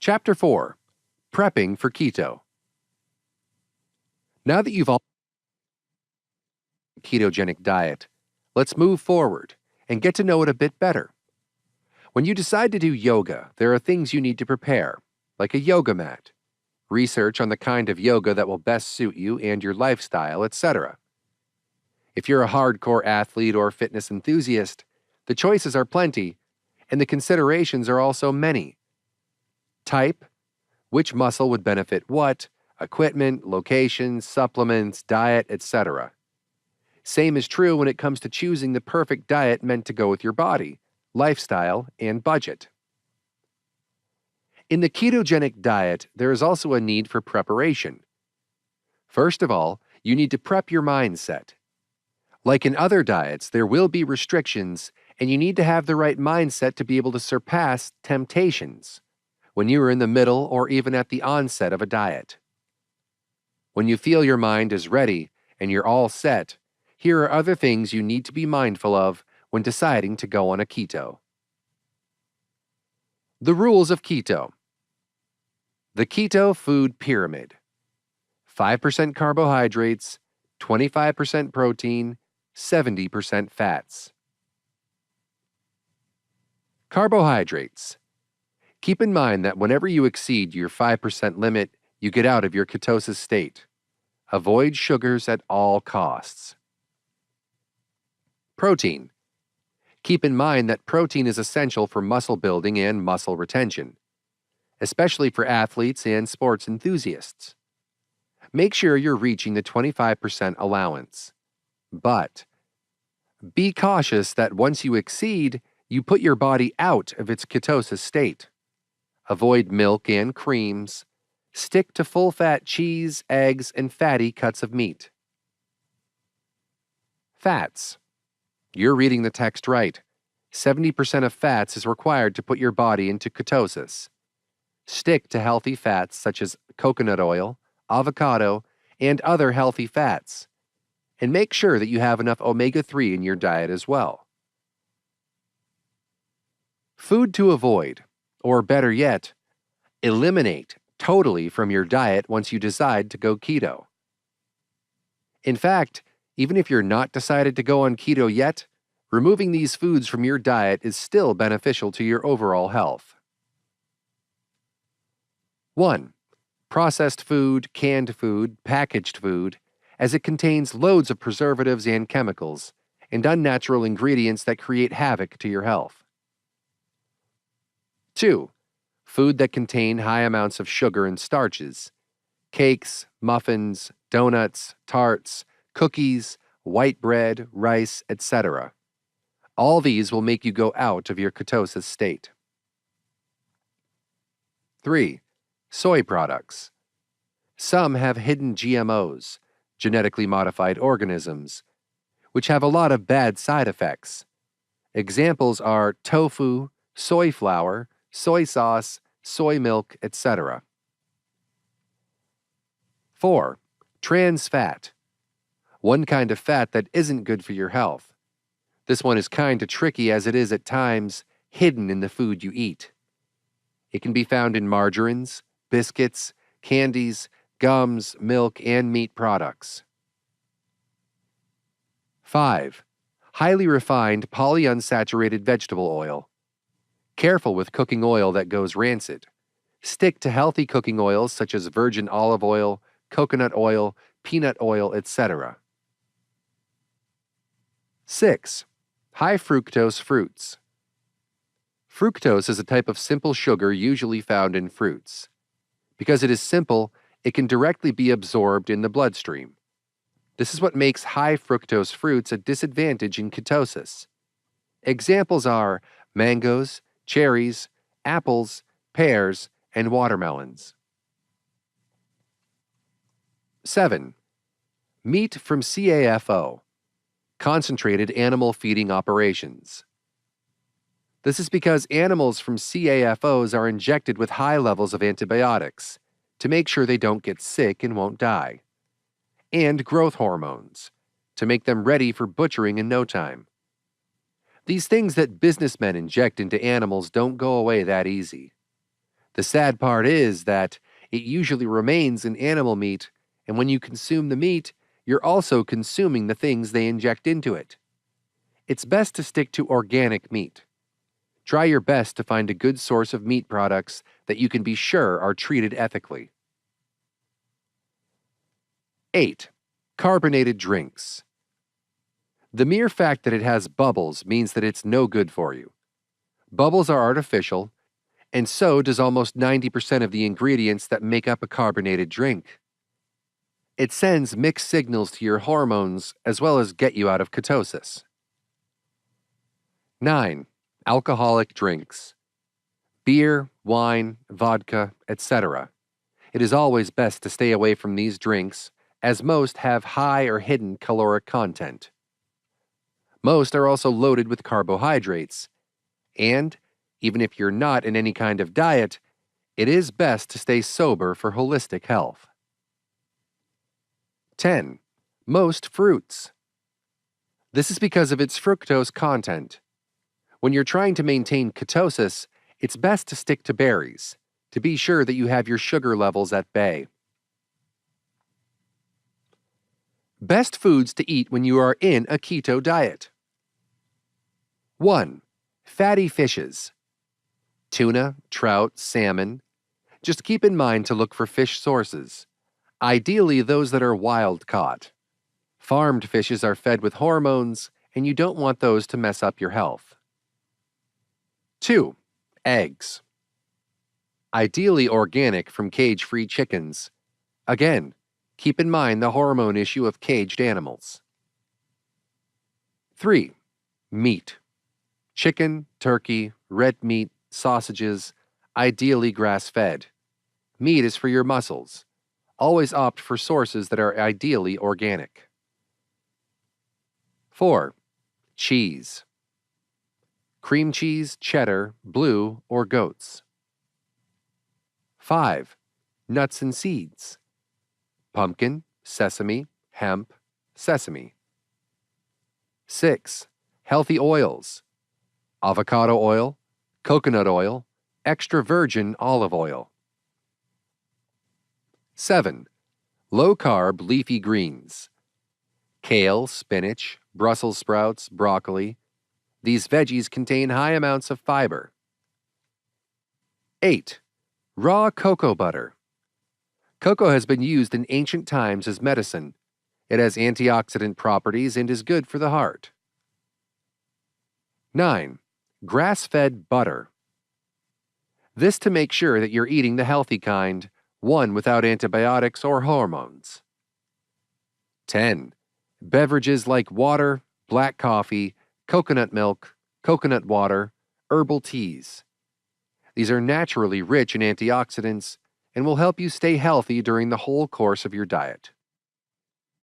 Chapter 4. Prepping for Keto. Now that you've all ketogenic diet, let's move forward and get to know it a bit better. When you decide to do yoga, there are things you need to prepare, like a yoga mat, research on the kind of yoga that will best suit you and your lifestyle, etc. If you're a hardcore athlete or fitness enthusiast, the choices are plenty, and the considerations are also many. Type, which muscle would benefit what, equipment, location, supplements, diet, etc. Same is true when it comes to choosing the perfect diet meant to go with your body, lifestyle, and budget. In the ketogenic diet, there is also a need for preparation. First of all, you need to prep your mindset. Like in other diets, there will be restrictions, and you need to have the right mindset to be able to surpass temptations when you are in the middle or even at the onset of a diet. When you feel your mind is ready and you're all set, here are other things you need to be mindful of when deciding to go on a keto. The rules of keto. The keto food pyramid. 5% carbohydrates, 25% protein, 70% fats. Carbohydrates. Keep in mind that whenever you exceed your 5% limit, you get out of your ketosis state. Avoid sugars at all costs. Protein. Keep in mind that protein is essential for muscle building and muscle retention, especially for athletes and sports enthusiasts. Make sure you're reaching the 25% allowance. But be cautious that once you exceed, you put your body out of its ketosis state. Avoid milk and creams. Stick to full-fat cheese, eggs, and fatty cuts of meat. Fats. You're reading the text right. 70% of fats is required to put your body into ketosis. Stick to healthy fats such as coconut oil, avocado, and other healthy fats. And make sure that you have enough omega-3 in your diet as well. Food to avoid, or better yet, eliminate totally from your diet once you decide to go keto. In fact, even if you're not decided to go on keto yet, removing these foods from your diet is still beneficial to your overall health. 1. Processed food, canned food, packaged food, as it contains loads of preservatives and chemicals, and unnatural ingredients that create havoc to your health. 2. Food that contain high amounts of sugar and starches. Cakes, muffins, donuts, tarts, cookies, white bread, rice, etc. All these will make you go out of your ketosis state. 3. Soy products. Some have hidden GMOs, genetically modified organisms, which have a lot of bad side effects. Examples are tofu, soy flour, soy sauce, soy milk, etc. 4. Trans fat. One kind of fat that isn't good for your health. This one is kind of tricky as it is at times hidden in the food you eat. It can be found in margarines, biscuits, candies, gums, milk, and meat products. 5. Highly refined polyunsaturated vegetable oil. Careful with cooking oil that goes rancid. Stick to healthy cooking oils such as virgin olive oil, coconut oil, peanut oil, etc. 6. High fructose fruits. Fructose is a type of simple sugar usually found in fruits. Because it is simple, it can directly be absorbed in the bloodstream. This is what makes high fructose fruits a disadvantage in ketosis. Examples are mangoes, cherries, apples, pears, and watermelons. 7. Meat from CAFO, concentrated animal feeding operations. This is because animals from CAFOs are injected with high levels of antibiotics to make sure they don't get sick and won't die, and growth hormones to make them ready for butchering in no time. These things that businessmen inject into animals don't go away that easy. The sad part is that it usually remains in animal meat, and when you consume the meat, you're also consuming the things they inject into it. It's best to stick to organic meat. Try your best to find a good source of meat products that you can be sure are treated ethically. 8. Carbonated drinks. The mere fact that it has bubbles means that it's no good for you. Bubbles are artificial, and so does almost 90% of the ingredients that make up a carbonated drink. It sends mixed signals to your hormones as well as get you out of ketosis. 9. Alcoholic drinks. Beer, wine, vodka, etc. It is always best to stay away from these drinks, as most have high or hidden caloric content. Most are also loaded with carbohydrates, and even if you're not in any kind of diet, it is best to stay sober for holistic health. 10. Most fruits. This is because of its fructose content. When you're trying to maintain ketosis, it's best to stick to berries, to be sure that you have your sugar levels at bay. Best foods to eat when you are in a keto diet. 1. Fatty fishes. Tuna, trout, salmon. Just keep in mind to look for fish sources, ideally those that are wild caught. Farmed fishes are fed with hormones, and you don't want those to mess up your health. 2. Eggs. Ideally organic from cage-free chickens. Again, keep in mind the hormone issue of caged animals. 3. Meat. Chicken, turkey, red meat, sausages, ideally grass-fed. Meat is for your muscles. Always opt for sources that are ideally organic. 4. Cheese. Cream cheese, cheddar, blue, or goat's. 5. Nuts and seeds. Pumpkin, sesame, hemp, sesame. 6. Healthy oils. Avocado oil, coconut oil, extra virgin olive oil. 7. Low-carb leafy greens. Kale, spinach, Brussels sprouts, broccoli. These veggies contain high amounts of fiber. 8. Raw cocoa butter. Cocoa has been used in ancient times as medicine. It has antioxidant properties and is good for the heart. 9. Grass-fed butter. This to make sure that you're eating the healthy kind, one without antibiotics or hormones. 10. Beverages like water, black coffee, coconut milk, coconut water, herbal teas. These are naturally rich in antioxidants and will help you stay healthy during the whole course of your diet.